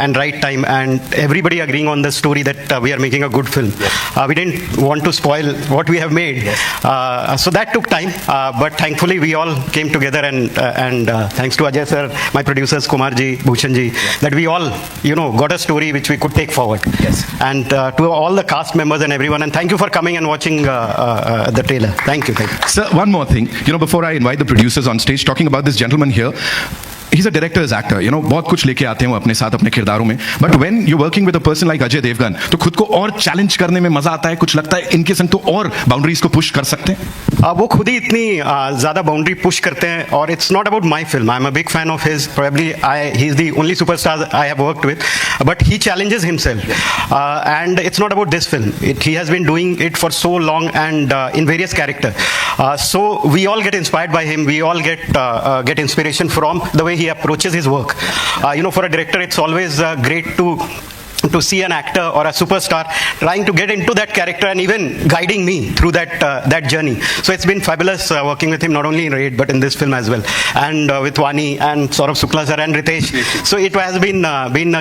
and right time, and everybody agreeing on the story that we are making a good film. We didn't want to spoil what we have made, so that took time. But thankfully, we all came together, and thanks to Ajay sir, my producers Kumar ji, Bhushan ji, that we all got a story which we could take forward. Yes. And to all the cast members and everyone, and thank you for coming and watching the trailer. Thank you. Sir, one more thing. Before I invite the producers on stage, talking about this gentleman here. He's a director's actor, बहुत कुछ लेके आते हैं वो अपने साथ अपने किरदारों में. But when you're working with a person like Ajay Devgan, तो खुद को और चैलेंज करने में मजा आता है. कुछ लगता है इनके संग तो और बाउंड्रीज को पुश कर सकते हैं. वो खुद ही इतनी ज्यादा बाउंड्री पुश करते हैं, और it's not about my film. I am a big fan of his. Probably he is the only superstar I have worked with, but he challenges himself, and it's not about this film. He has been doing it for so long and in various characters. So we all get inspired by him. We all get inspiration from the way he approaches his work. For a director, it's always great to see an actor or a superstar trying to get into that character and even guiding me through that journey. So it's been fabulous working with him, not only in Raid but in this film as well, and with Vani and Saurabh Shukla sir and Ritesh. So it has been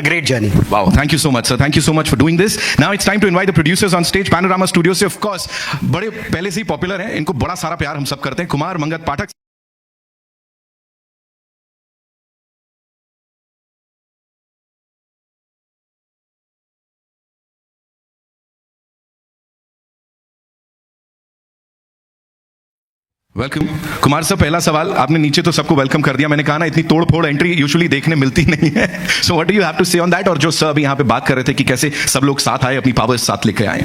a great journey. Wow, thank you so much, sir. Thank you so much for doing this. Now it's time to invite the producers on stage. Panorama Studios से of course बड़े पहले से ही popular हैं, इनको बड़ा सारा प्यार हम सब करते हैं. कुमार मंगत पाठक. वेलकम. कुमार सर, पहला सवाल. आपने नीचे तो सबको वेलकम कर दिया. मैंने कहा ना, इतनी तोड़ फोड़ एंट्री यूजुअली देखने मिलती नहीं है. So what do you have to say on that? और जो सर अभी यहाँ पे बात कर रहे थे कि कैसे सब लोग साथ आए, अपनी पावर्स साथ लेके आए.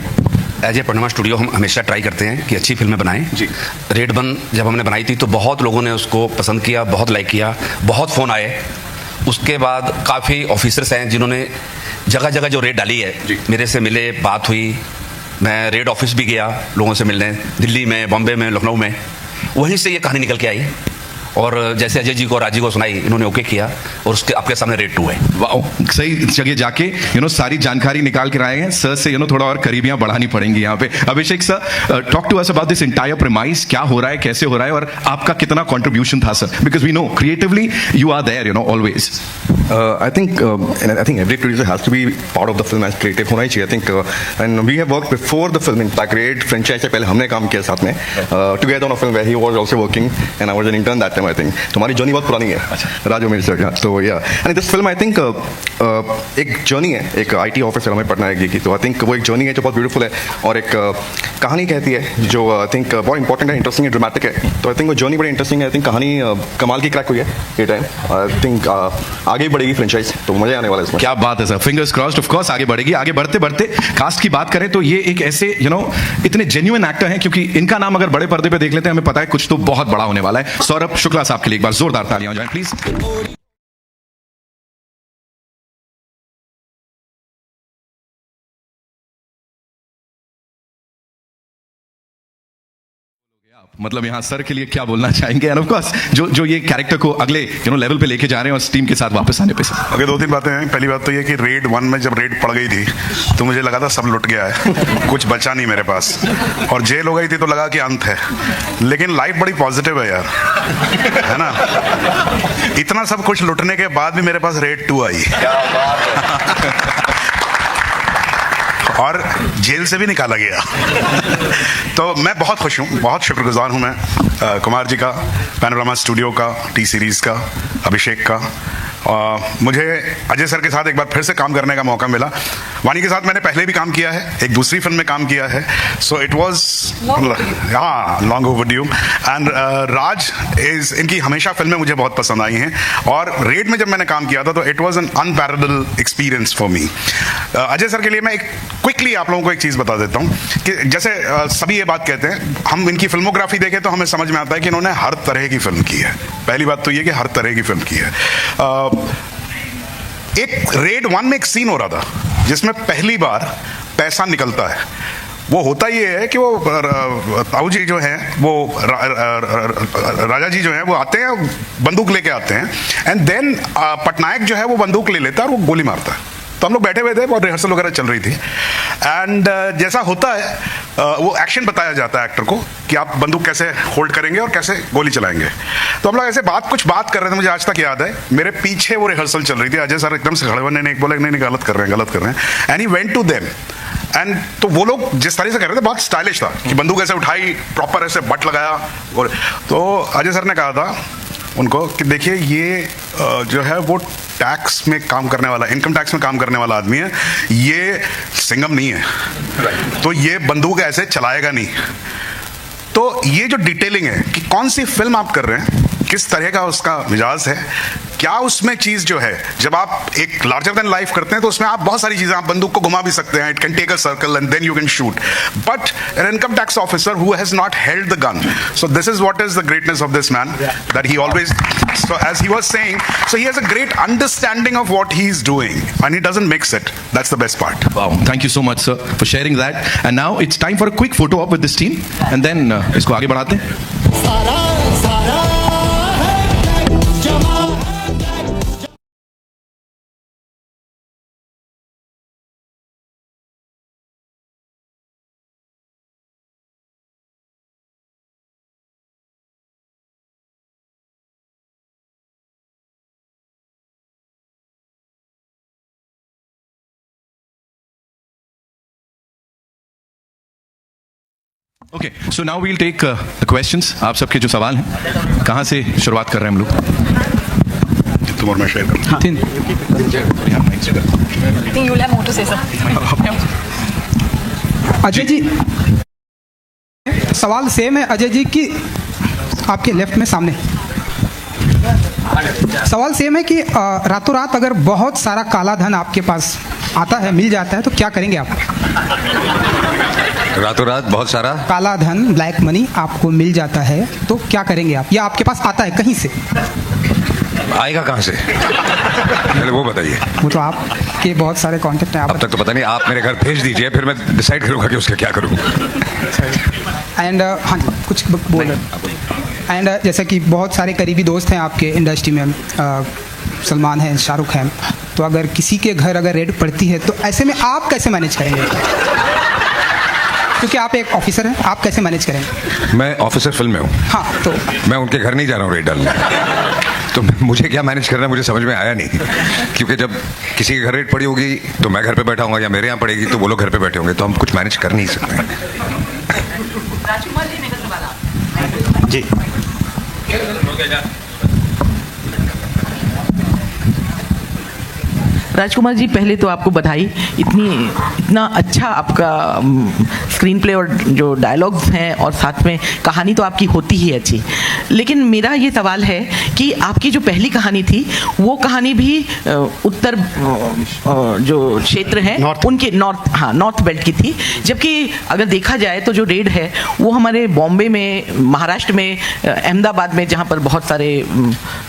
एज ए पनामा स्टूडियो हम हमेशा ट्राई करते हैं कि अच्छी फिल्में बनाएं जी. रेड 1 जब हमने बनाई थी तो बहुत लोगों ने उसको पसंद किया, बहुत लाइक किया, बहुत फ़ोन आए. उसके बाद काफ़ी ऑफिसर्स हैं जिन्होंने जगह जगह जो रेड डाली है मेरे से मिले, बात हुई. मैं रेड ऑफिस भी गया लोगों से मिलने, दिल्ली में, बॉम्बे में, लखनऊ में. वहीं से ये कहानी निकल के आई, और जैसे अजय जी को, राजी को सुनाई, इन्होंने ओके किया, और उसके आपके सामने रेड 2 है. वाओ, सही जगह जाके सारी जानकारी निकाल के आए हैं. सर से थोड़ा और करीबियां बढ़ानी पड़ेंगी यहाँ पे. Abhishek sir, talk to us about this entire premise. क्या हो रहा है, कैसे हो रहा है, और आपका कितना कंट्रीब्यूशन था sir? Because we know creatively you are there always. I think every producer has to be part of the film as creative होना ही चाहिए. I think and we have worked before the film. In fact, Raid franchise से पहले हमने काम किया साथ में together on a film where he was also working and I was an intern that time. I think तो हमारी journey बहुत पुरानी है. राजू मेरे सर. तो yeah, and this film I think एक जर्नी है, एक IT ऑफिसर हमें पढ़ना है की. तो I think वो एक जर्नी है जो बहुत ब्यूटीफुल है, और एक कहानी कहती है जो I think बहुत इंपॉर्टेंट है, इंटरेस्टिंग है, ड्रामेटिक है. तो I think वो जर्नी बड़ी इंटरेस्टिंग है. I think कहानी कमाल की क्रैक हुई है ये टाइम. I think आगे बढ़ेगी फ्रेंचाइज, तो मजा आने वाला है इसमें. क्या बात है sir, fingers crossed. Of course आगे बढ़ेगी. आगे बढ़ते बढ़ते कास्ट की बात करें तो ये एक ऐसे इतने जेन्युइन एक्टर हैं, क्योंकि इनका नाम अगर बड़े पर्दे पे देख लेते हैं हमें पता है कुछ तो बहुत बड़ा होने वाला है. सौरभ शुक्ला साहब के लिए एक बार जोरदार तालियां हो जाएं प्लीज. मतलब यहाँ सर के लिए क्या बोलना चाहेंगे, एंड ऑफ कोर्स जो ये कैरेक्टर को अगले लेवल पे लेके जा रहे हैं और टीम के साथ वापस आने पे. ओके, 2-3 बातें हैं. पहली बात तो ये कि रेड 1 में जब रेड पड़ गई थी तो मुझे लगा था सब लुट गया है, कुछ बचा नहीं मेरे पास, और जेल हो गई थी तो लगा कि अंत है. लेकिन लाइफ बड़ी पॉजिटिव है यार, है ना. इतना सब कुछ लुटने के बाद भी मेरे पास रेड 2 आई और जेल से भी निकाला गया. तो मैं बहुत खुश हूँ, बहुत शुक्रगुजार हूँ मैं कुमार जी का, पैनोरामा स्टूडियो का, टी सीरीज़ का, अभिषेक का. मुझे अजय सर के साथ एक बार फिर से काम करने का मौका मिला. वानी के साथ मैंने पहले भी काम किया है, एक दूसरी फिल्म में काम किया है. So it was long overdue. And Raj is, इनकी हमेशा फिल्में मुझे बहुत पसंद आई हैं, और रेड में जब मैंने काम किया था तो it was an unparalleled experience for me. Ajay sir के लिए मैं एक क्विकली आप लोगों को एक चीज़ बता देता हूँ कि जैसे सभी ये बात कहते हैं, हम इनकी फिल्मोग्राफी देखें तो हमें समझ में आता है कि इन्होंने हर तरह की फिल्म की है. पहली बात तो ये कि हर तरह की फिल्म की है. एक रेड 1 में एक सीन हो रहा था जिसमें पहली बार पैसा निकलता है. वो होता ये है कि वो ताऊ जी जो हैं, वो राजा जी जो हैं, वो आते हैं, बंदूक लेके आते हैं, एंड देन पटनायक जो है वो बंदूक ले लेता है और वो गोली मारता है. तो हम लोग बैठे हुए थे और रिहर्सल वगैरह चल रही थी एंड जैसा होता है वो एक्शन बताया जाता है एक्टर को कि आप बंदूक कैसे होल्ड करेंगे और कैसे गोली चलाएंगे। तो हम लोग ऐसे कुछ बात कर रहे थे, मुझे आज तक याद है, मेरे पीछे वो रिहर्सल चल रही थी, अजय सर एकदम से खड़े हुए, नहीं बोला नहीं गलत कर रहे हैं and he went to them and तो वो लोग जिस तरह से कर रहे थे बहुत स्टाइलिश था कि बंदूक ऐसे उठाई, प्रॉपर ऐसे बट लगाया। और तो अजय सर ने कहा था उनको कि देखिए ये जो है वो टैक्स में काम करने वाला, इनकम टैक्स में काम करने वाला आदमी है, ये सिंघम नहीं है, तो ये बंदूक ऐसे चलाएगा नहीं। तो ये जो डिटेलिंग है कि कौन सी फिल्म आप कर रहे हैं, किस तरह का उसका मिजाज है, क्या उसमें चीज जो है, जब आप एक लार्जर देन लाइफ करते हैं तो उसमें आप बहुत सारी चीजें, आप बंदूक को घुमा भी सकते हैं, it can take a circle and then you can shoot, but an income tax officer who has not held the gun, so this is what is the greatness of this man, that he always, so as he was saying, so he has a great understanding of what he is doing and he doesn't mix it. That's the best part. Wow, thank you so much sir for sharing that. And now it's time for a quick photo op with this team and then इसको आगे बढ़ाते हैं। Okay so now we'll take the questions. आप सबके जो सवाल हैं, कहाँ से शुरुआत कर रहे हैं हम लोग? तुम और मैं शेयर कर। I think you'll have more to say, sir. Ajay ji, सवाल सेम है अजय जी की, आपके लेफ्ट में सामने सवाल सेम है कि रातों रात अगर बहुत सारा काला धन आपके पास आता है, मिल जाता है, तो क्या करेंगे आप? रातों रात बहुत सारा काला धन, ब्लैक मनी आपको मिल जाता है तो क्या करेंगे आप, या आपके पास आता है कहीं से? आएगा कहाँ से, पहले वो बताइए। वो तो आपके बहुत सारे कॉन्टेक्ट हैं, आप अब तक तो पता नहीं, आप मेरे घर भेज दीजिए, फिर मैं डिसाइड करूंगा कि उसका क्या करूँ। एंड हाँ जी, कुछ बोल रहे। एंड जैसा कि बहुत सारे करीबी दोस्त हैं आपके इंडस्ट्री में, सलमान है, शाहरुख है, तो अगर किसी के घर अगर रेड पड़ती है तो ऐसे में आप कैसे मैनेज करेंगे? क्योंकि आप एक ऑफिसर हैं, आप कैसे मैनेज करेंगे? मैं ऑफिसर फिल्म में हूँ। हाँ, तो मैं उनके घर नहीं जा रहा हूँ रेड डालने, तो मुझे क्या मैनेज करना है मुझे समझ में आया नहीं, क्योंकि जब किसी के घर रेड पड़ी होगी तो मैं घर पे बैठा हूँ, या मेरे यहाँ पड़ेगी तो वो लोग घर पे बैठे होंगे, तो हम कुछ मैनेज कर नहीं सकते। जी राजकुमार जी, पहले तो आपको बधाई, इतना अच्छा आपका स्क्रीन प्ले और जो डायलॉग्स हैं और साथ में कहानी तो आपकी होती ही अच्छी। लेकिन मेरा ये सवाल है कि आपकी जो पहली कहानी थी वो कहानी भी उत्तर जो क्षेत्र है उनके नॉर्थ बेल्ट की थी, जबकि अगर देखा जाए तो जो रेड है वो हमारे बॉम्बे में, महाराष्ट्र में, अहमदाबाद में, जहाँ पर बहुत सारे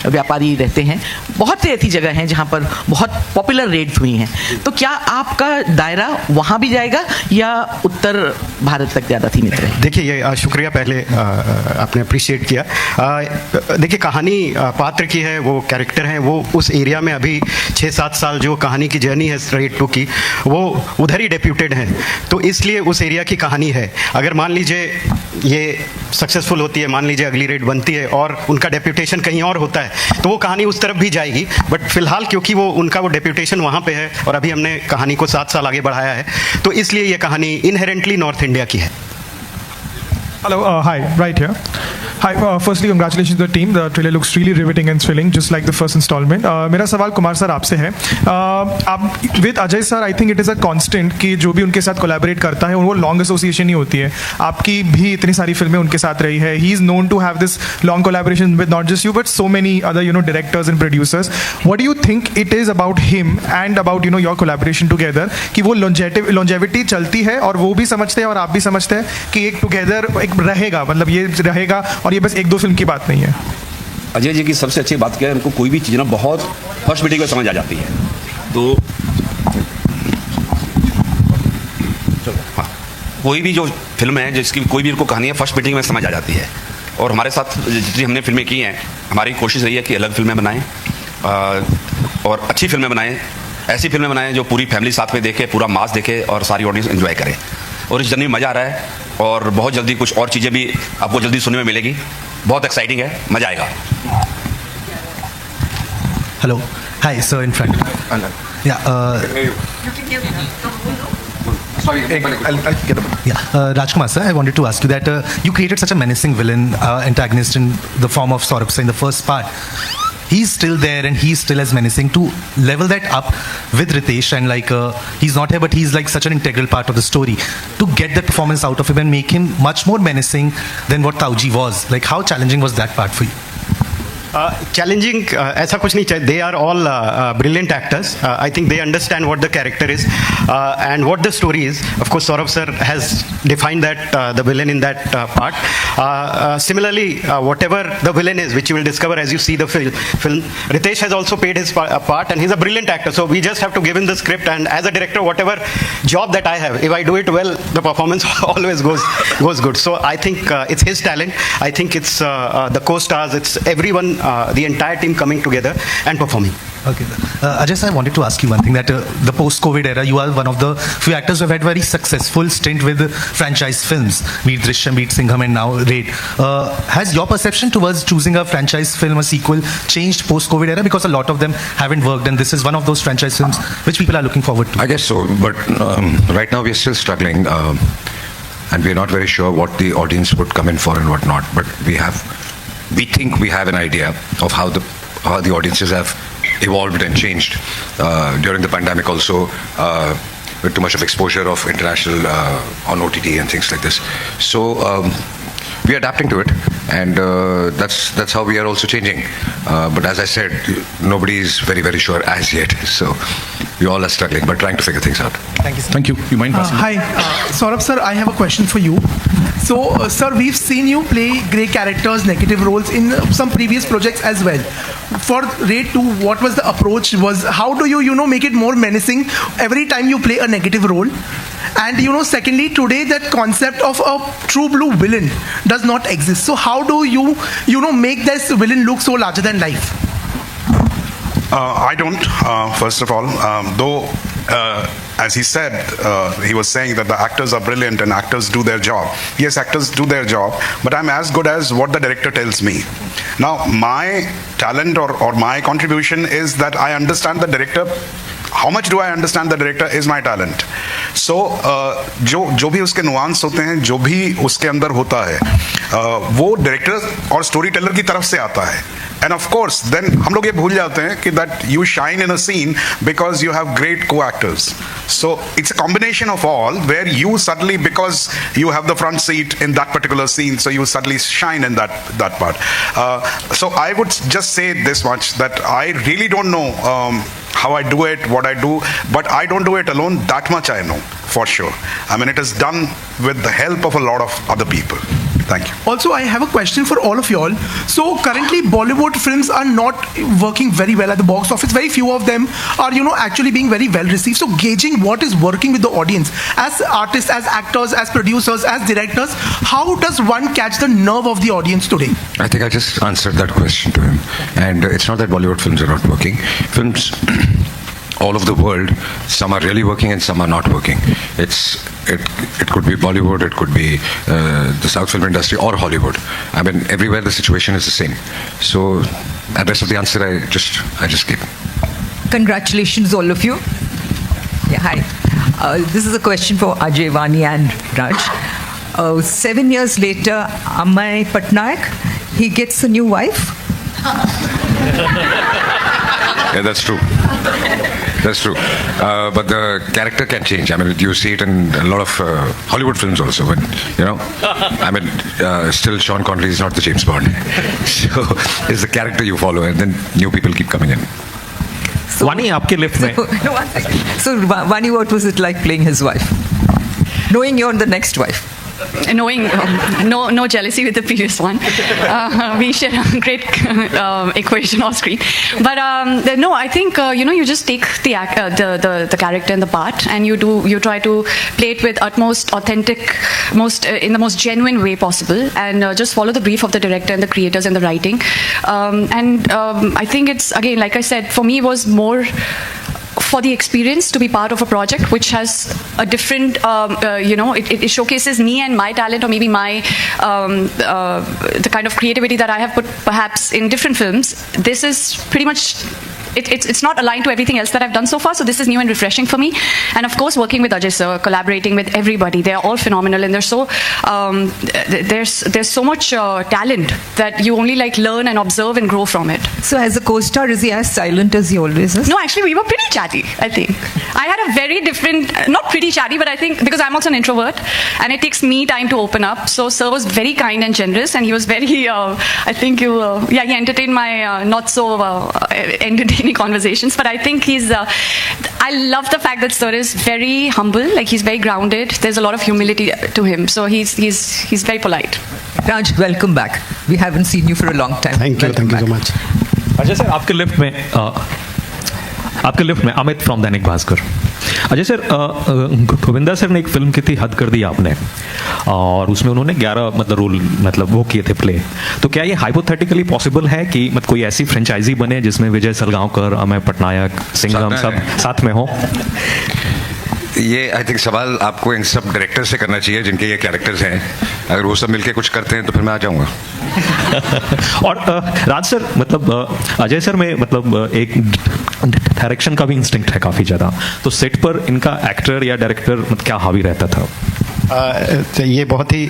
व्यापारी रहते हैं, बहुत सी ऐसी जगह हैं जहाँ पर बहुत पॉपुलर रेड्स हुई हैं। तो क्या आपका दायरा वहाँ भी जाएगा या उत्तर भारत तक ज़्यादा सीमित रहेगा? देखिए, ये शुक्रिया पहले आपने अप्रिशिएट किया। देखिए, कहानी पात्र की है, वो कैरेक्टर है, वो उस एरिया में अभी 6-7 साल जो कहानी की जर्नी है रेड 2 की, वो उधर ही डेप्यूटेड हैं, तो इसलिए उस एरिया की कहानी है। अगर मान लीजिए ये सक्सेसफुल होती है, मान लीजिए अगली रेड बनती है और उनका डेप्यूटेशन कहीं और होता है, तो वो कहानी उस तरफ भी जाएगी। बट फिलहाल क्योंकि वो उनका वो डेप्यूटेशन वहाँ पे है और अभी हमने कहानी को 7 साल आगे बढ़ाया है, तो इसलिए ये कहानी इनहेरेंटली नॉर्थ इंडिया की है। Hello, hi, right here. Hi, firstly, congratulations to the team. The trailer looks really riveting and thrilling, just like the first installment. मेरा सवाल कुमार सर आपसे है। आप with Ajay sir, I think it is a constant कि जो भी उनके साथ कोलैबोरेट करता है वो लॉन्ग एसोसिएशन ही होती है। आपकी भी इतनी सारी फिल्में उनके साथ रही है। He is known to have this long collaboration with not just you but so many other directors and producers. What do you think it is about him and about your collaboration together कि वो longevity चलती है और वो भी समझते हैं और आप भी समझते हैं कि एक टुगेदर एक रहेगा, मतलब ये रहेगा और ये बस 1-2 फिल्म की बात नहीं है? अजय जी की सबसे अच्छी बात क्या है, उनको कोई भी चीज़ ना बहुत फर्स्ट मीटिंग में समझ आ जाती है। तो हाँ, कोई भी जो फिल्म है जिसकी कोई भी उनको कहानी है फर्स्ट मीटिंग में समझ आ जाती है। और हमारे साथ जितनी हमने फिल्में की हैं, हमारी कोशिश रही है कि अलग फिल्में बनाएं और अच्छी फिल्में बनाएं ऐसी फिल्में बनाएं जो पूरी फैमिली साथ में देखे, पूरा मास देखे और सारी ऑडियंस एंजॉय करे। और इस जर्नी में मज़ा आ रहा है और बहुत जल्दी कुछ और चीज़ें भी आपको जल्दी सुनने में मिलेगी। बहुत एक्साइटिंग है, मज़ा आएगा। Hello. Hi, sir, in front. Yeah. Rajkumar sir, I wanted to ask you that you created such a menacing villain antagonist in the form of Saurabh sir in the first part. He's still there and he's still as menacing. To level that up with Ritesh and like he's not here but he's like such an integral part of the story, to get that performance out of him and make him much more menacing than what Tauji was, like how challenging was that part for you? Challenging, ऐसा कुछ नहीं चाहिए. They are all brilliant actors. I think they understand what the character is and what the story is. Of course, Saurabh sir has defined that the villain in that part. Similarly, whatever the villain is, which you will discover as you see the film, Ritesh has also played his part, and he's a brilliant actor. So we just have to give him the script, and as a director, whatever job that I have, if I do it well, the performance always goes good. So I think it's his talent. I think it's the co-stars. It's everyone. The entire team coming together and performing. Okay. Ajay sir, I wanted to ask you one thing, that the post-COVID era, you are one of the few actors who have had very successful stint with franchise films, be it Drishyam, be it Singham, and now Raid. Has your perception towards choosing a franchise film, a sequel, changed post-COVID era? Because a lot of them haven't worked, and this is one of those franchise films which people are looking forward to. I guess so, but right now we are still struggling, and we are not very sure what the audience would come in for and what not. But we think we have an idea of how the audiences have evolved and changed during the pandemic also, with too much of exposure of international on OTT and things like this. So we are adapting to it, and that's how we are also changing. But as I said, nobody is very, very sure as yet. So we all are struggling, but trying to figure things out. Thank you, sir. Thank you. You mind passing? Hi, Saurabh sir, I have a question for you. So, sir, we've seen you play grey characters, negative roles in some previous projects as well. For Raid 2, what was the approach? How do you make it more menacing every time you play a negative role? And secondly, today that concept of a true blue villain does not exist. So how do you make this villain look so larger than life? I don't, first of all, though, as he said, he was saying that the actors are brilliant and actors do their job. Yes, actors do their job, but I'm as good as what the director tells me. Now, my talent or my contribution is that I understand the director. How much do I understand the director is my talent. So, जो भी उसके nuance होते हैं, जो भी उसके अंदर होता है, वो डायरेक्टर और स्टोरी टेलर की तरफ से आता है. And of course, then हम लोग ये भूल जाते हैं कि that you shine in a scene because you have great co-actors. So it's a combination of all, where you suddenly, because you have the front seat in that particular scene, so you suddenly shine in that part. So I would just say this much, that I really don't know how I do it, what I do, but I don't do it alone. That much I know for sure. I mean, it is done with the help of a lot of other people. Thank you. Also, I have a question for all of you all. So currently, Bollywood films are not working very well at the box office. Very few of them are, actually being very well received. So gauging what is working with the audience, as artists, as actors, as producers, as directors, how does one catch the nerve of the audience today? I think I just answered that question to him. And it's not that Bollywood films are not working. Films all over the world, some are really working and some are not working. It could be Bollywood, it could be the South film industry or Hollywood. I mean, everywhere the situation is the same. So, the rest of the answer I just gave. Congratulations, all of you. Yeah, hi. This is a question for Ajay, Vani and Raj. 7 years later, Amay Patnaik, he gets a new wife. Yeah, that's true. That's true. But the character can change. I mean, you see it in a lot of Hollywood films also. But, I mean, still Sean Connery is not the James Bond. So it's the character you follow, and then new people keep coming in. So, Vani, आपके lift में. No, 1 second. So, Vani, what was it like playing his wife? Knowing you're the next wife. Knowing no jealousy with the previous one, we share a great equation off screen. But no, I think you just take the character and the part, and you try to play it with utmost authentic, in the most genuine way possible, and just follow the brief of the director and the creators and the writing. And I think it's, again, like I said, for me it was more for the experience to be part of a project which has a different, it showcases me and my talent, or maybe my the kind of creativity that I have put perhaps in different films. This is pretty much. It's not aligned to everything else that I've done so far, so this is new and refreshing for me. And of course, working with Ajay sir, collaborating with everybody, they're all phenomenal, and there's so much talent that you only like learn and observe and grow from it. So as a co-star, is he as silent as he always is? No, actually, we were pretty chatty, I think. I had a very different, not pretty chatty, but I think because I'm also an introvert, and it takes me time to open up. So sir was very kind and generous, and he was very, he entertained my not so entertaining conversations, but I think I love the fact that sir is very humble, like he's very grounded. There's a lot of humility to him, so he's very polite. Raj, welcome back. We haven't seen you for a long time. Thank you so much. Ajay sir, आपके lift में Amit from Dainik Bhaskar. Ajay sir, Govinda sir ने एक film की थी हद कर दी आपने, और उसमें उन्होंने 11 रोल वो किए थे प्ले। तो क्या ये हाइपोथेटिकली पॉसिबल है कि कोई ऐसी फ्रेंचाइजी बने जिसमें विजय सलगांवकर, अमय पटनायक, सिंघम सब साथ में हो? ये आई थिंक सवाल आपको इन सब डायरेक्टर से करना चाहिए जिनके ये कैरेक्टर्स हैं। अगर वो सब मिलके कुछ करते हैं तो फिर मैं आ जाऊंगा। और राज सर, अजय सर में एक डायरेक्शन का भी इंस्टिंक्ट है काफ़ी ज़्यादा, तो सेट पर इनका एक्टर या डायरेक्टर क्या हावी रहता था? ये बहुत ही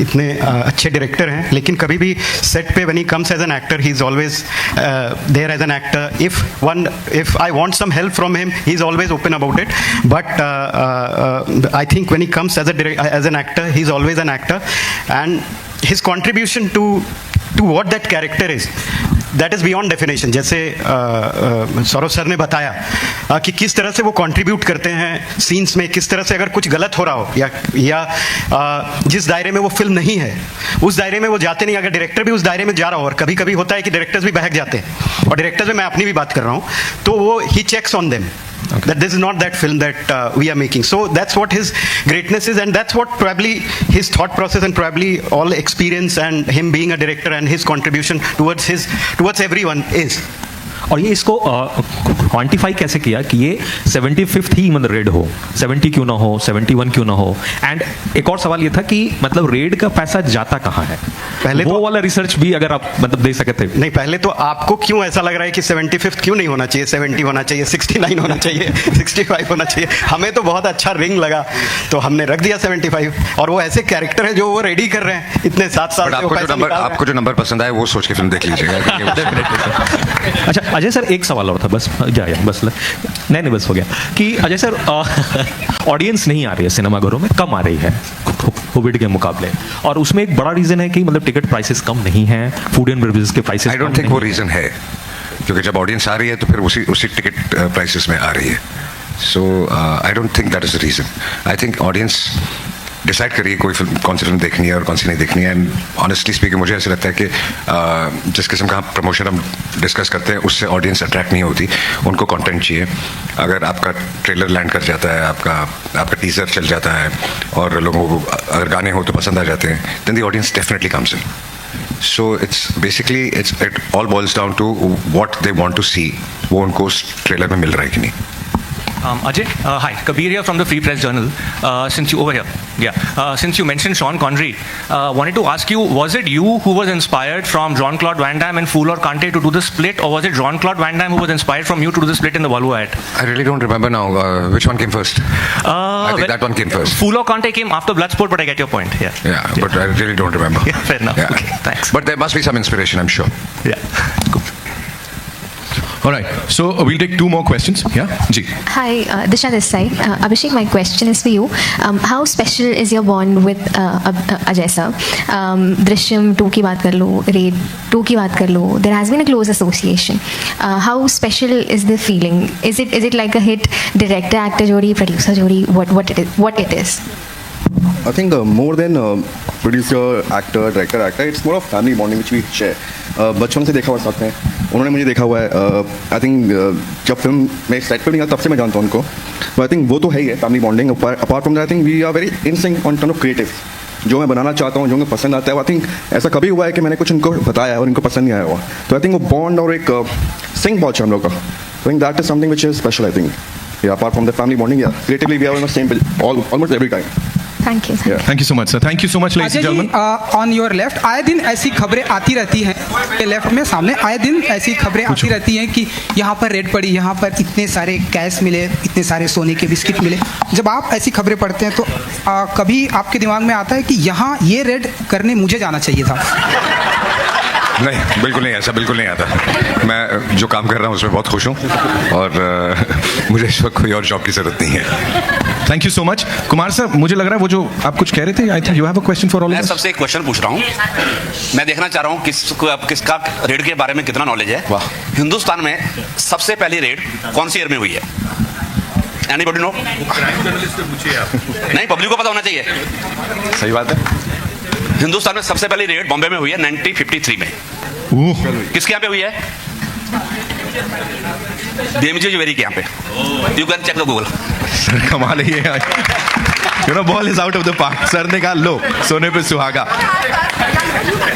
इतने अच्छे डायरेक्टर हैं, लेकिन कभी भी सेट पे when he comes as an actor he is always there as an actor. If I want some help from him he is always open about it, but I think when he comes as an actor he is always an actor, and his contribution to what that character is, that is beyond definition. जैसे Saurabh sir ने बताया कि किस तरह से वो contribute करते हैं सीन्स में, किस तरह से अगर कुछ गलत हो रहा हो या जिस दायरे में वो फिल्म नहीं है उस दायरे में वो जाते नहीं, अगर डायरेक्टर भी उस दायरे में जा रहा हो, और कभी कभी होता है कि डायरेक्टर्स भी बहक जाते हैं, और डायरेक्टर्स में मैं अपनी भी बात कर रहा हूँ, तो वो ही checks on them that this is not that film that we are making. So that's what his greatness is, and that's what probably his thought process and probably all experience and him being a director and his contribution towards everyone is. और ये इसको quantify कैसे किया कि ये 75th ही red हो, 70 क्यों ना हो, 71 क्यों ना हो? एंड एक और सवाल ये था कि रेड का पैसा जाता कहाँ है? पहले वो वाला रिसर्च भी अगर आप दे सके थे। नहीं, पहले तो आपको क्यों ऐसा लग रहा है कि 75th क्यों नहीं होना चाहिए, 70 होना चाहिए, 69 होना चाहिए, 65 होना चाहिए? हमें तो बहुत अच्छा रिंग लगा तो हमने रख दिया 75, और वो ऐसे कैरेक्टर है जो वो रेडी कर रहे हैं इतने 7 साल से। आपको जो नंबर पसंद आए वो सोच के फिल्म देख लीजिएगा। अच्छा अजय सर, एक सवाल और था बस, बस नहीं बस हो गया कि अजय सर, ऑडियंस नहीं आ रही है सिनेमाघरों में, कम आ रही है कोविड के मुकाबले, और उसमें एक बड़ा रीजन है कि टिकट प्राइसेस कम नहीं है, फूड एंड बेवरेजेस के प्राइसेस। आई डोंट थिंक वो रीजन है, क्योंकि जब ऑडियंस आ रही है तो फिर उसी टिकट प्राइसेस में आ रही है। So I don't think that is the reason. I think audience decide करिए कोई फिल्म, कौन सी फिल्म देखनी है और कौन सी नहीं देखनी है। एंड ऑनेस्टली स्पीकिंग मुझे ऐसा लगता है कि जिस किस्म का प्रमोशन हम डिस्कस करते हैं उससे ऑडियंस अट्रैक्ट नहीं होती, उनको कंटेंट चाहिए। अगर आपका ट्रेलर लैंड कर जाता है, आपका टीजर चल जाता है और लोगों को अगर गाने हो तो पसंद आ जाते हैं, then the audience definitely comes in. So it all boils down to what they want to see, वो उनको उस ट्रेलर में मिल रहा है कि नहीं। Ajay, hi, Kabir here from the Free Press Journal. Since you mentioned Sean Connery, wanted to ask you, was it you who was inspired from Jean-Claude Van Damme and Fool or Kante to do the split, or was it Jean-Claude Van Damme who was inspired from you to do the split in the Volvo ad? I really don't remember now. Which one came first? I think that one came first. Fool or Kante came after Bloodsport, but I get your point. Yeah, but I really don't remember. Yeah, fair enough. Yeah. Okay, thanks. But there must be some inspiration, I'm sure. Yeah, cool. All right, so we'll take 2 more questions. Yeah, Ji. Hi, Disha this side. Abhishek, my question is for you. How special is your bond with Ajay sir? Drishyam 2 की बात कर लो, Raid 2 की बात कर लो. There has been a close association. How special is the feeling? Is it like a hit director actor jodi, producer jodi? What it is? I think more than producer, actor, director, it's more of family bonding which we share. बचपन से देखा हुआ साथ में, उन्होंने मुझे देखा हुआ है। आई थिंक जब फिल्म में सेट पर नहीं आता तब से मैं जानता हूँ उनको, तो आई थिंक वो तो है ही है family bonding. Apart from that I think we are very in sync on term of creative. जो मैं बनाना चाहता हूँ, जो मुझे पसंद आता है, आई थिंक ऐसा कभी हुआ है कि मैंने कुछ उनको बताया और इनको पसंद नहीं आया हुआ, तो आई थिंक वो बॉन्ड और एक सिंक बहुत है हम लोग का। I think that is something which is special, I think. Yeah, apart from the family bonding, yeah, creatively we are on the same page almost every time. Thank you. Yeah. Thank you so much, sir. Thank you so much, ladies and Ajay ji, gentlemen. On your left आए दिन ऐसी खबरें आती रहती हैं, के left में सामने आए दिन ऐसी खबरें आती रहती हैं कि यहाँ पर रेड पड़ी, यहाँ पर इतने सारे कैश मिले, इतने सारे सोने के बिस्किट मिले। जब आप ऐसी खबरें पढ़ते हैं तो कभी आपके दिमाग में आता है कि यहाँ ये रेड करने मुझे जाना चाहिए था? नहीं, बिल्कुल नहीं, ऐसा बिल्कुल नहीं आता। मैं जो काम कर रहा हूँ उसमें बहुत खुश हूँ और मुझे इस वक्त कोई और जॉब की जरूरत नहीं है। Thank you so much. Kumar sir, मुझे लग रहा है वो जो आप कुछ कह रहे थे, I think you have a question for all. मैं सबसे एक क्वेश्चन पूछ रहा हूँ, मैं देखना चाह रहा हूँ किसका रेड के बारे में कितना नॉलेज है। वाह, हिंदुस्तान में सबसे पहली रेड कौन सी ईयर में हुई है? Anybody no? नहीं, पब्लिक को पता होना चाहिए। सही बात है। हिंदुस्तान में सबसे पहली रेड बॉम्बे में हुई है 1953 में। किसके यहाँ पे हुई है? डीएमजी ज्वेलरी के यहाँ पे। You can check the Google. Sir कमाल है ये। You know, ball is out of the park. Sir ने कहा लो, सोने पे सुहागा।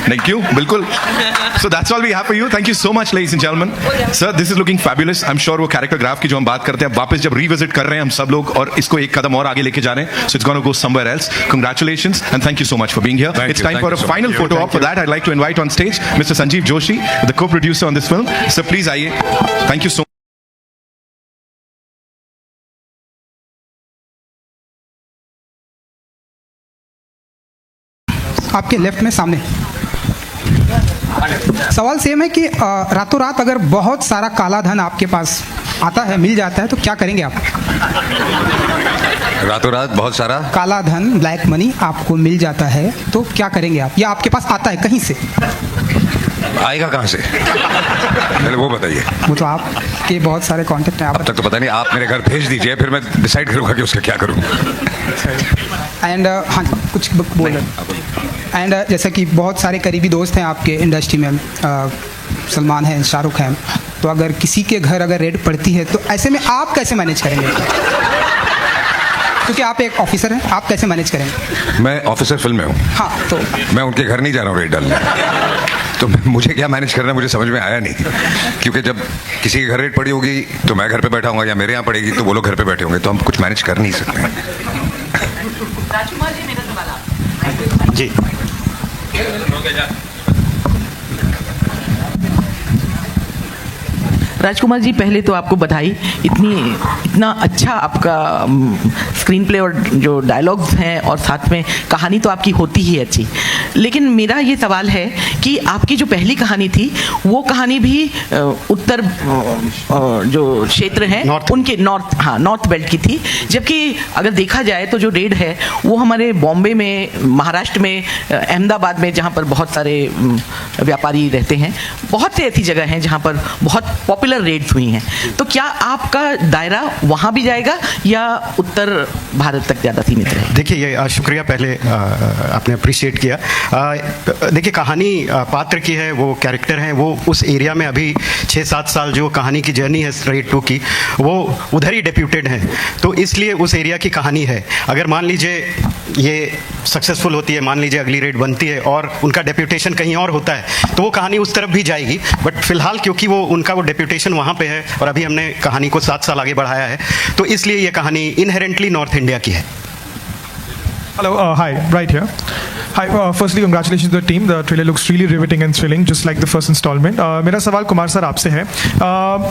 नहीं, क्यों? बिल्कुल। So that's all we have for you. Thank you so much, ladies and gentlemen. Sir, this is looking fabulous. I'm sure वो character graph की जो हम बात करते हैं, वापस जब revisit कर रहे हैं हम सब लोग और इसको एक कदम और आगे लेके जा रहे हैं. So it's going to go somewhere else. Congratulations and thank you so much for being here. It's time for a final photo op. For that, I'd like to invite on stage Mr. Sanjeev Joshi, the co-producer on this film. Sir, please आइए. Thank you so much. आपके left में सामने सवाल same है कि रातों रात अगर बहुत सारा काला धन आपके पास आता है, मिल जाता है, तो क्या करेंगे आप? रातों रात बहुत सारा काला धन, ब्लैक मनी आपको मिल जाता है तो क्या करेंगे आप? या आपके पास आता है कहीं से? आएगा कहाँ से? पहले वो बताइए। वो तो आपके बहुत सारे कॉन्टेक्ट हैं। अब तक तो पता नहीं, आप मेरे घर भेज दीजिए, फिर मैं डिसाइड करूँगा कि उसका क्या करूँ। एंड हाँ, कुछ बोल रहे। एंड जैसा कि बहुत सारे करीबी दोस्त हैं आपके इंडस्ट्री में, सलमान हैं, शाहरुख हैं, तो अगर किसी के घर अगर रेड पड़ती है तो ऐसे में आप कैसे मैनेज करेंगे? क्योंकि आप एक ऑफिसर हैं, आप कैसे मैनेज करेंगे? मैं ऑफिसर फिल्म में हूँ। हाँ, तो मैं उनके घर नहीं जा रहा हूँ रेड डालने, तो मुझे क्या मैनेज करना है मुझे समझ में आया नहीं। क्योंकि जब किसी के घर रेड पड़ी होगी तो मैं घर पे बैठा हूँगा, या मेरे यहाँ पड़ेगी तो वो लोग घर पे बैठे होंगे, तो हम कुछ मैनेज कर नहीं सकते हैं। राजकुमार जी, मेरा सवाल जी। राजकुमार जी, पहले तो आपको बधाई। इतना अच्छा आपका स्क्रीन प्ले और जो डायलॉग्स हैं और साथ में कहानी तो आपकी होती ही अच्छी। लेकिन मेरा ये सवाल है कि आपकी जो पहली कहानी थी वो कहानी भी उत्तर जो क्षेत्र हैं उनके नॉर्थ बेल्ट की थी, जबकि अगर देखा जाए तो जो रेड है वो हमारे बॉम्बे में, महाराष्ट्र में, अहमदाबाद में, जहाँ पर बहुत सारे व्यापारी रहते हैं, बहुत से ऐसी जगह हैं जहाँ पर बहुत पॉपुलर रेड्स हुई हैं। तो क्या आपका दायरा वहाँ भी जाएगा या उत्तर भारत तक ज़्यादा सीमित रहेगा? देखिए, ये शुक्रिया पहले आपने अप्रिशिएट किया। देखिए, कहानी पात्र की है, वो कैरेक्टर हैं, वो उस एरिया में अभी 6-7 साल जो कहानी की जर्नी है रेड 2 की, वो उधर ही डेप्यूटेड हैं, तो इसलिए उस एरिया की कहानी है। अगर मान लीजिए ये सक्सेसफुल होती है, मान लीजिए अगली रेड बनती है और उनका डेप्यूटेशन कहीं और होता है, तो वो कहानी उस तरफ भी जाएगी। बट फिलहाल क्योंकि वो उनका वो डेप्यूटेशन वहाँ पे है और अभी हमने कहानी को 7 साल आगे बढ़ाया है, तो इसलिए ये कहानी इनहेरेंटली नॉर्थ इंडिया की है। Hello, hi, right here. Hi, firstly congratulations to the team. The trailer looks really riveting and thrilling, just like the first installment. मेरा सवाल कुमार सर आपसे है।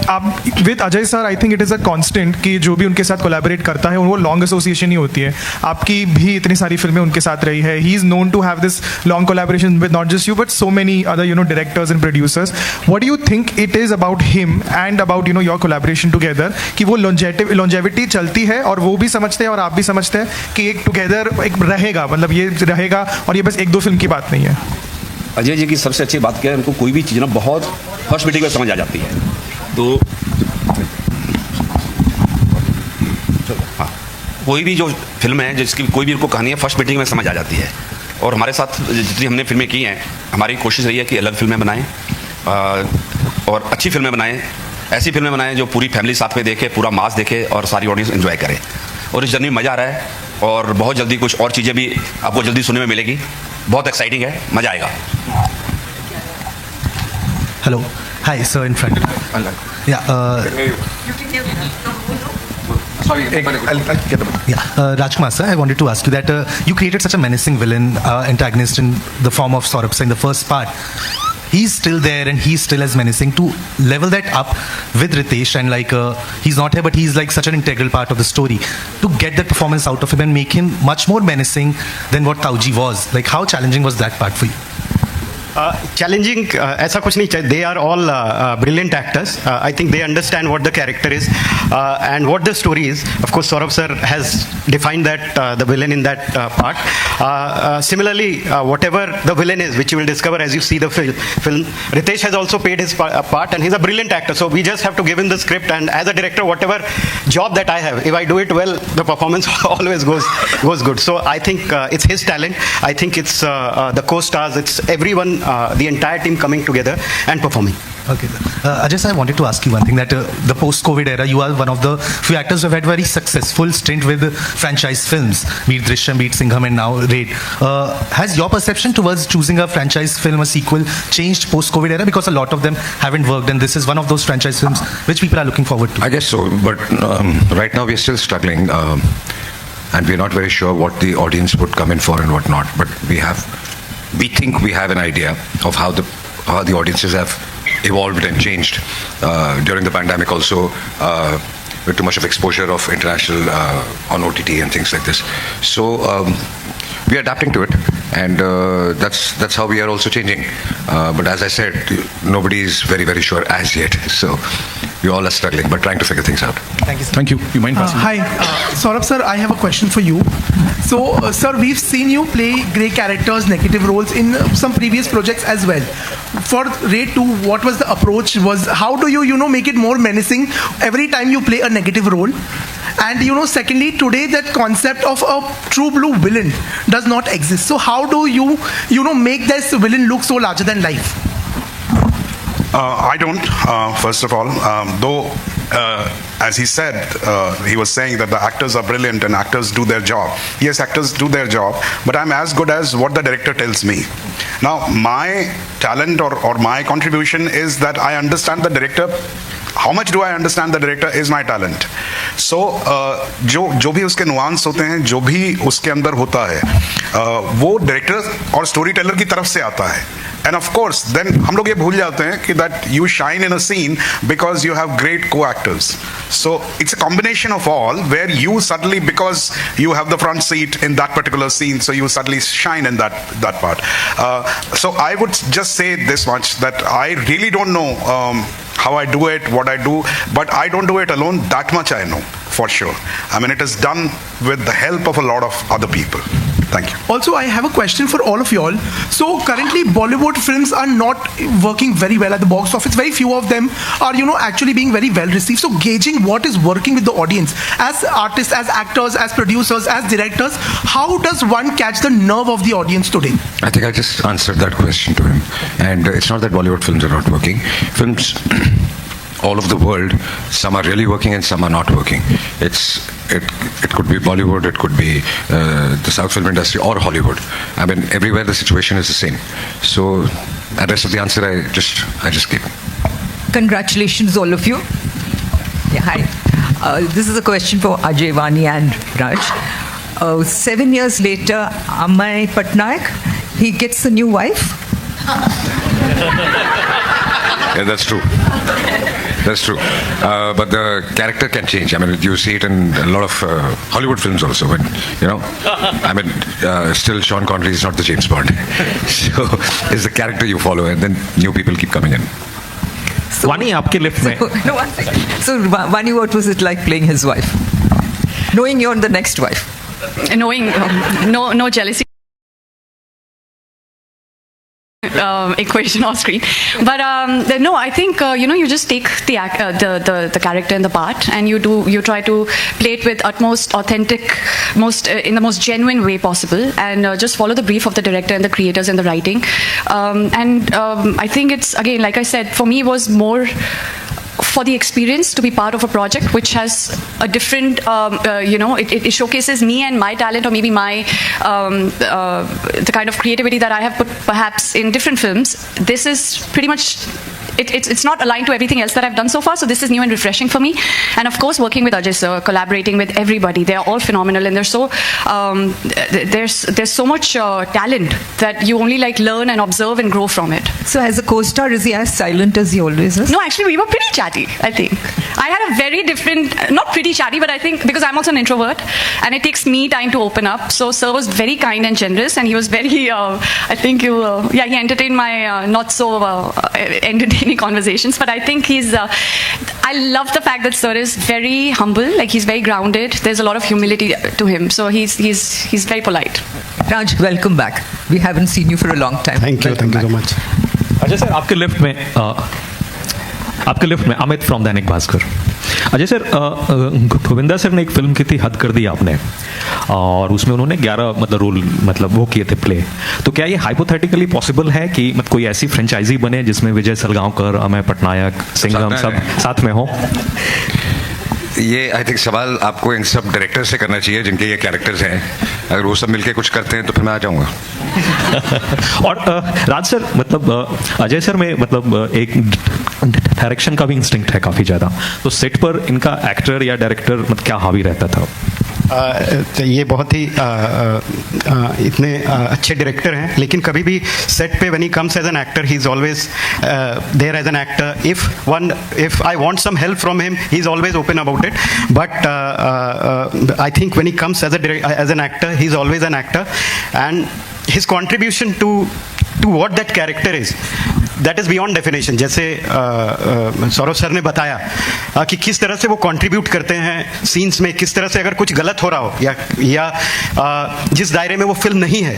आप with Ajay sir, I think it is a constant कि जो भी उनके साथ कोलैबोरेट करता है वो लॉन्ग एसोसिएशन ही होती है। आपकी भी इतनी सारी फिल्में उनके साथ रही है। He is known to have this long collaboration with not just you but so many other directors and producers. What do you think it is about him and about your collaboration together कि वो longevity चलती है और वो भी समझते हैं और आप भी समझते हैं कि एक टुगेदर रहेगा, मतलब ये रहेगा और ये बस 1-2 फिल्म की बात नहीं है? अजय जी की सबसे अच्छी बात क्या है, उनको कोई भी चीज़ ना बहुत फर्स्ट मीटिंग में समझ आ जाती है। तो हाँ, कोई भी जो फिल्म है, जिसकी कोई भी उनको कहानी है, फर्स्ट मीटिंग में समझ आ जाती है। और हमारे साथ जितनी हमने फिल्में की हैं, हमारी कोशिश रही है कि अलग फिल्में बनाएं और अच्छी फिल्में बनाएं, ऐसी फिल्में बनाएं जो पूरी फैमिली साथ में देखे, पूरा मास देखे और सारी ऑडियंस एंजॉय करे। और इस जर्नी में मज़ा आ रहा है और बहुत जल्दी कुछ और चीज़ें भी आपको जल्दी सुनने में मिलेगी। बहुत एक्साइटिंग है, मज़ा आएगा। Hello, Hi, sir, in front. Yeah. Sorry, I'll get them. Yeah, Rajkumar sir, I wanted to ask you that you created such a menacing villain antagonist in the form of Saurabh Singh in the first part. He's still there and he's still as menacing. To level that up with Ritesh and like he's not here but he's like such an integral part of the story, to get that performance out of him and make him much more menacing than what Tauji was. Like how challenging was that part for you? Challenging ऐसा कुछ नहीं चाहिए. They are all brilliant actors. I think they understand what the character is and what the story is. Of course, Saurabh sir has defined that the villain in that part. Similarly, whatever the villain is, which you will discover as you see the film, Ritesh has also played his part, and he's a brilliant actor. So we just have to give him the script, and as a director, whatever job that I have, if I do it well, the performance always goes good. So I think it's his talent. I think it's the co-stars. It's everyone. The entire team coming together and performing. Okay. Ajay sir, I wanted to ask you one thing, that the post-COVID era, you are one of the few actors who have had very successful stint with franchise films, be it Drishyam, be it Singham, and now Raid. Has your perception towards choosing a franchise film, a sequel, changed post-COVID era? Because a lot of them haven't worked, and this is one of those franchise films which people are looking forward to. I guess so, but right now we're still struggling, and we're not very sure what the audience would come in for and what not. But we think we have an idea of how the audiences have evolved and changed during the pandemic also, with too much of exposure of international on OTT and things like this. So we are adapting to it, and that's how we are also changing. But as I said, nobody is very, very sure as yet. So we all are struggling, but trying to figure things out. Thank you, sir. Thank you. You mind passing? Hi, Saurabh sir, I have a question for you. So, sir, we've seen you play grey characters, negative roles in some previous projects as well. For Raid 2, what was the approach? How do you make it more menacing every time you play a negative role? And secondly, today that concept of a true blue villain does not exist. So how do you make this villain look so larger than life? I don't, first of all, though as he said, he was saying that the actors are brilliant and actors do their job. Yes, actors do their job, but I'm as good as what the director tells me. Now, my talent or my contribution is that I understand the director. How much do I understand the director is my talent. So, जो भी उसके nuance होते हैं, जो भी उसके अंदर होता है, वो डायरेक्टर और स्टोरी टेलर की तरफ से आता है. And of course, then हम लोग ये भूल जाते हैं कि that you shine in a scene because you have great co-actors. So it's a combination of all, where you suddenly, because you have the front seat in that particular scene, so you suddenly shine in that part. So I would just say this much, that I really don't know how I do it, what I do, but I don't do it alone. That much I know for sure. I mean, it is done with the help of a lot of other people. Thank you. Also, I have a question for all of you all. So currently, Bollywood films are not working very well at the box office. Very few of them are, actually being very well received. So gauging what is working with the audience, as artists, as actors, as producers, as directors, how does one catch the nerve of the audience today? I think I just answered that question to him. And it's not that Bollywood films are not working. Films all over the world, some are really working and some are not working. It could be Bollywood, it could be the South film industry or Hollywood. I mean, everywhere the situation is the same. So, the rest of the answer I just gave. Congratulations, all of you. Yeah, hi. This is a question for Ajay, Vani and Raj. 7 years later, Amay Patnaik, he gets a new wife. Yeah, that's true. That's true. But the character can change. I mean, you see it in a lot of Hollywood films also. But, I mean, still Sean Connery is not the James Bond. So it's the character you follow, and then new people keep coming in. So, Vani, आपके lift में. No, one second. So, Vani, what was it like playing his wife? Knowing you're the next wife? Knowing, no jealousy. Equation off screen, but no, I think you just take the character and the part, and you try to play it with utmost authentic, in the most genuine way possible, and just follow the brief of the director and the creators and the writing, and I think it's, again, like I said, for me it was more for the experience to be part of a project which has a different, it showcases me and my talent, or maybe my the kind of creativity that I have put perhaps in different films. This is pretty much it's not aligned to everything else that I've done so far. So this is new and refreshing for me. And of course, working with Ajay sir, collaborating with everybody, they are all phenomenal, and there's so much talent that you only like learn and observe and grow from it. So as a co-star, is he as silent as he always is? No, actually, we were pretty chatty, I think. I had a very different, not pretty chatty, but I think because I'm also an introvert and it takes me time to open up. So sir was very kind and generous, and he was very, I think he entertained my not so entertaining conversations. But I think I love the fact that sir is very humble, like he's very grounded. There's a lot of humility to him. So he's very polite. Raj, welcome back. We haven't seen you for a long time. Thank you so much. Ajay sir, आपके lift में Amit from Dainik Bhaskar. Ajay sir, Govinda sir ने एक film की थी हद कर दी आपने, और उसमें उन्होंने 11 रोल वो किए थे प्ले। तो क्या ये हाइपोथेटिकली पॉसिबल है कि कोई ऐसी फ्रेंचाइजी बने जिसमें विजय सलगांवकर, अमय पटनायक, सिंघम सब साथ में हो? ये आई थिंक सवाल आपको इन सब डायरेक्टर से करना चाहिए जिनके ये कैरेक्टर्स हैं। अगर वो सब मिलके कुछ करते हैं तो फिर मैं आ जाऊंगा। और राज सर, अजय सर में एक डायरेक्शन का भी इंस्टिंक्ट है काफ़ी ज़्यादा, तो सेट पर इनका एक्टर या डायरेक्टर क्या हावी रहता था? तो ये बहुत ही इतने अच्छे डायरेक्टर हैं, लेकिन कभी भी सेट पे when he comes as an actor he is always there as an actor. If I want some help from him he is always open about it, but I think when he comes as an actor he is always an actor, and his contribution to what that character is, that is beyond definition. जैसे Saurabh sir ने बताया कि किस तरह से वो contribute करते हैं सीन्स में, किस तरह से अगर कुछ गलत हो रहा हो या जिस दायरे में वो फिल्म नहीं है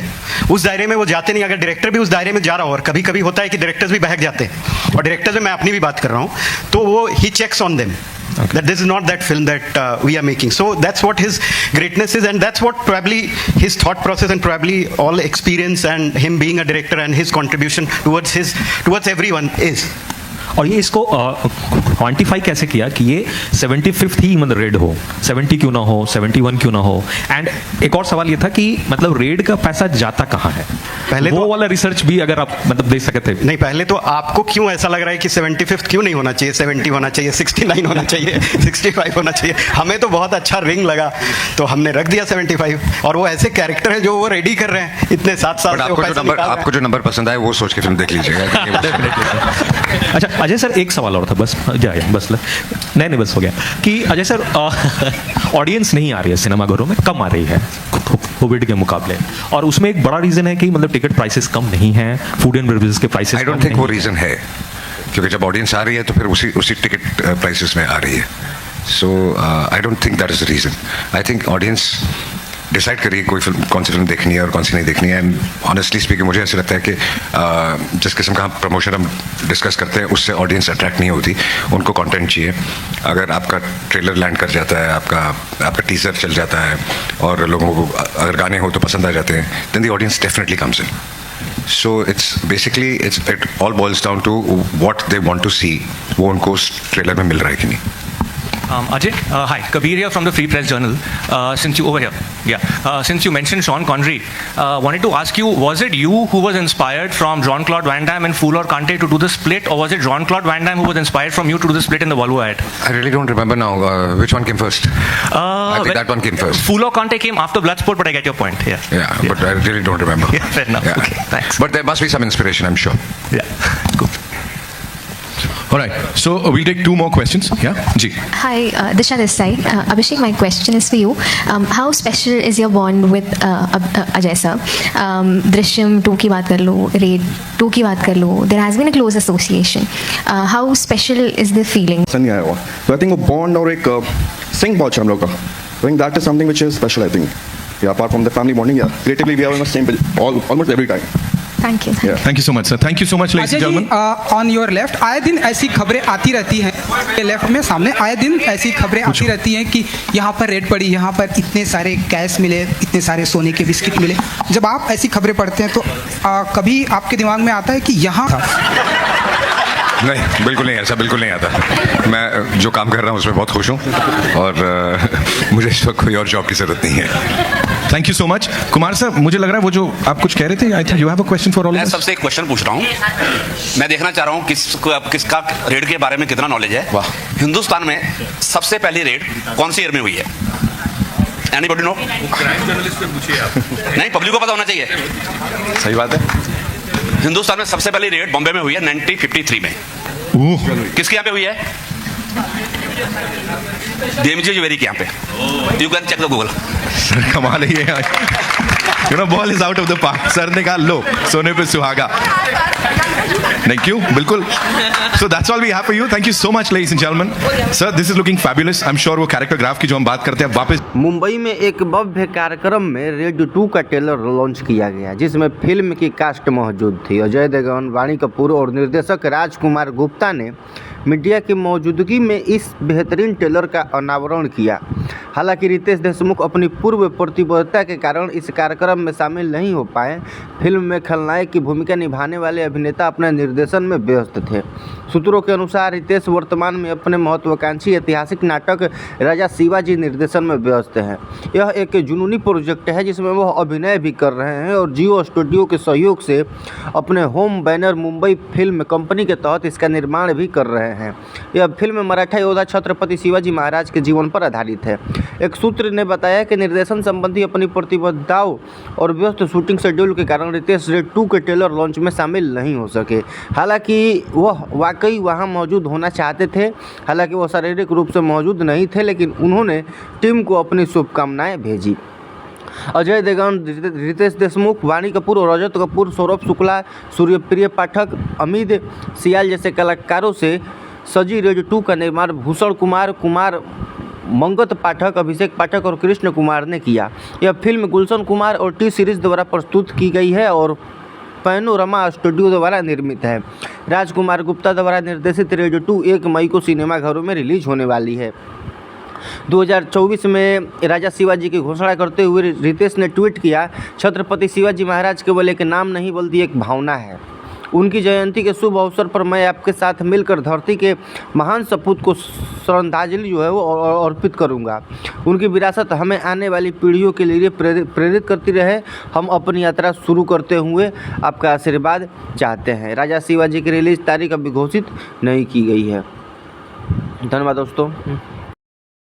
उस दायरे में वो जाते नहीं, अगर डायरेक्टर भी उस दायरे में जा रहा हो, और कभी कभी होता है कि डायरेक्टर्स भी बहक जाते हैं, और डायरेक्टर्स में मैं अपनी भी बात कर रहा हूँ, तो वो ही checks on them that this is not that film that we are making. So that's what his greatness is, and that's what probably his thought process and probably all experience and him being a director and his contribution towards everyone is. और ये इसको quantify कैसे किया कि ये 75th ही red हो, 70 क्यों ना हो, 71 क्यों ना हो? एंड एक और सवाल ये था कि रेड का पैसा जाता कहाँ है? पहले वो वाला रिसर्च भी अगर आप दे सकते थे। नहीं, पहले तो आपको क्यों ऐसा लग रहा है कि 75th क्यों नहीं होना चाहिए, 70 होना चाहिए, 69 होना चाहिए, 65 होना चाहिए? हमें तो बहुत अच्छा रिंग लगा तो हमने रख दिया 75, और वो ऐसे कैरेक्टर है जो वो रेडी कर रहे हैं इतने 7 साल से। आपको जो नंबर पसंद आए वो सोच के फिल्म देख लीजिएगा। अच्छा अजय सर, एक सवाल और था, बस नहीं बस हो गया कि अजय सर, ऑडियंस नहीं आ रही है सिनेमाघरों में, कम आ रही है कोविड के मुकाबले, और उसमें एक बड़ा रीजन है कि टिकट प्राइसेस कम नहीं है, फूड एंड बेवरेजेस के प्राइसेस। आई डोंट थिंक वो रीजन है, क्योंकि जब ऑडियंस आ रही है तो फिर उसी टिकट प्राइसेस में आ रही है। So I don't think that is the reason. I think audience decide करिए कोई फिल्म, कौन सी फिल्म देखनी है और कौन सी नहीं देखनी है। एंड ऑनेस्टली स्पीकिंग मुझे ऐसा लगता है कि जिस किस्म का प्रमोशन हम डिस्कस करते हैं उससे ऑडियंस अट्रैक्ट नहीं होती, उनको कंटेंट चाहिए। अगर आपका ट्रेलर लैंड कर जाता है, आपका टीजर चल जाता है और लोगों को अगर गाने हो तो पसंद आ जाते हैं, then the audience definitely comes in. So it all boils down to what they want to see, वो उनको उस ट्रेलर में मिल रहा है कि नहीं। Ajay, hi, Kabir here from the Free Press Journal. Since you mentioned Sean Connery, wanted to ask you, was it you who was inspired from Jean-Claude Van Damme and Fool or Kante to do the split, or was it Jean-Claude Van Damme who was inspired from you to do the split in the Volvo ad? I really don't remember now. Which one came first? I think that one came first. Fool or Kante came after Bloodsport, but I get your point. Yeah, but I really don't remember. Yeah, fair enough. Yeah. Okay, thanks. But there must be some inspiration, I'm sure. Yeah, cool. All right, so we'll take 2 more questions. Yeah, Ji. Hi, Disha this side. Abhishek, my question is for you. How special is your bond with Ajay sir? Drishyam 2 की बात कर लो, Raid 2 की बात कर लो. There has been a close association. How special is the feeling? नहीं आया हुआ, तो I think वो bond और एक sync बहुत हम लोग का. I think that is something which is special. I think. Yeah, apart from the family bonding, yeah, creatively we are on the same page almost every time. Thank you. Yeah. Thank you so much, sir. Thank you so much, ladies and gentlemen. On your left आए दिन ऐसी खबरें आती रहती हैं, left में सामने आए दिन ऐसी खबरें आती रहती हैं कि यहाँ पर रेड पड़ी, यहाँ पर इतने सारे कैश मिले, इतने सारे सोने के बिस्किट मिले। जब आप ऐसी खबरें पढ़ते हैं तो कभी आपके दिमाग में आता है कि यहाँ था? नहीं, बिल्कुल नहीं, ऐसा बिल्कुल नहीं आता। मैं जो काम कर रहा हूँ उसमें बहुत खुश हूँ, और मुझे इस वक्त कोई और जॉब की जरूरत नहीं है। Thank you so much Kumar sir, मुझे लग रहा है वो जो आप कुछ कह रहे थे, I think you have a question for all. मैं सबसे एक क्वेश्चन पूछ रहा हूँ, मैं देखना चाह रहा हूँ किसका रेड के बारे में कितना नॉलेज है। वाह, हिंदुस्तान में सबसे पहली रेड कौन सी ईयर में हुई है? Anybody no? क्राइम जर्नलिस्ट से पूछिए आप। नहीं, पब्लिक को पता होना चाहिए। सही बात है। हिंदुस्तान में सबसे पहली रेड बॉम्बे में हुई है 1953 में। किसके यहाँ पे हुई है? डीएमजी ज्वेलरी के यहाँ पे। You can check the Google. Sir कमाल है ये, you know ball is out of the park. Sir ने कहा लो सोने पे सुहागा। थैंक यू, बिल्कुल। So that's all we have for you. Thank you so much ladies and gentleman. Sir this is looking fabulous. I am sure वो character graph की जो हम बात करते हैं वापस। मुंबई में एक भव्य कार्यक्रम में रेड 2 का ट्रेलर लॉन्च किया गया, जिसमें फिल्म की कास्ट मौजूद थी। अजय देवगन, वाणी कपूर और निर्देशक राजकुमार गुप्ता ने मीडिया की मौजूदगी में इस बेहतरीन ट्रेलर का अनावरण किया। हालांकि रितेश देशमुख अपनी पूर्व प्रतिबद्धता के कारण इस कार्यक्रम में शामिल नहीं हो पाए। फिल्म में खलनायक की भूमिका निभाने वाले अभिनेता अपने निर्देशन में व्यस्त थे। सूत्रों के अनुसार रितेश वर्तमान में अपने महत्वाकांक्षी ऐतिहासिक नाटक राजा शिवाजी निर्देशन में व्यस्त हैं। यह एक जुनूनी प्रोजेक्ट है जिसमें वह अभिनय भी कर रहे हैं और जियो स्टूडियो के सहयोग से अपने home banner Mumbai film company के तहत इसका निर्माण भी कर रहे हैं। यह फिल्म मराठा योद्धा छत्रपति शिवाजी महाराज के जीवन पर आधारित है। एक सूत्र ने बताया कि निर्देशन संबंधी अपनी प्रतिबद्धताओं और व्यस्त शूटिंग शेड्यूल के कारण रितेश रेड 2 के ट्रेलर लॉन्च में शामिल नहीं हो सके। हालांकि वह वाकई वहां मौजूद होना चाहते थे। हालांकि वह शारीरिक रूप से मौजूद नहीं थे, लेकिन उन्होंने टीम को अपनी शुभकामनाएं भेजी। अजय देवगन, रितेश देशमुख, वाणी कपूर और रजत कपूर, सौरभ शुक्ला, सूर्यप्रिय पाठक, अमित सियाल जैसे कलाकारों से सजी रेड 2 का निर्माण भूषण कुमार, मंगत पाठक, अभिषेक पाठक और कृष्ण कुमार ने किया। यह फिल्म गुलशन कुमार और टी सीरीज द्वारा प्रस्तुत की गई है और पैनोरमा स्टूडियो द्वारा निर्मित है। राजकुमार गुप्ता द्वारा निर्देशित रेड 2 1 मई को सिनेमाघरों में रिलीज होने वाली है। 2024 में राजा शिवाजी की घोषणा करते हुए रितेश ने ट्वीट किया, छत्रपति शिवाजी महाराज केवल एक नाम नहीं बल्कि एक भावना है। उनकी जयंती के शुभ अवसर पर मैं आपके साथ मिलकर धरती के महान सपूत को श्रद्धांजलि जो है वो अर्पित करूंगा। उनकी विरासत हमें आने वाली पीढ़ियों के लिए प्रेरित करती रहे। हम अपनी यात्रा शुरू करते हुए आपका आशीर्वाद चाहते हैं। राजा शिवाजी की रिलीज तारीख अभी घोषित नहीं की गई है। धन्यवाद दोस्तों।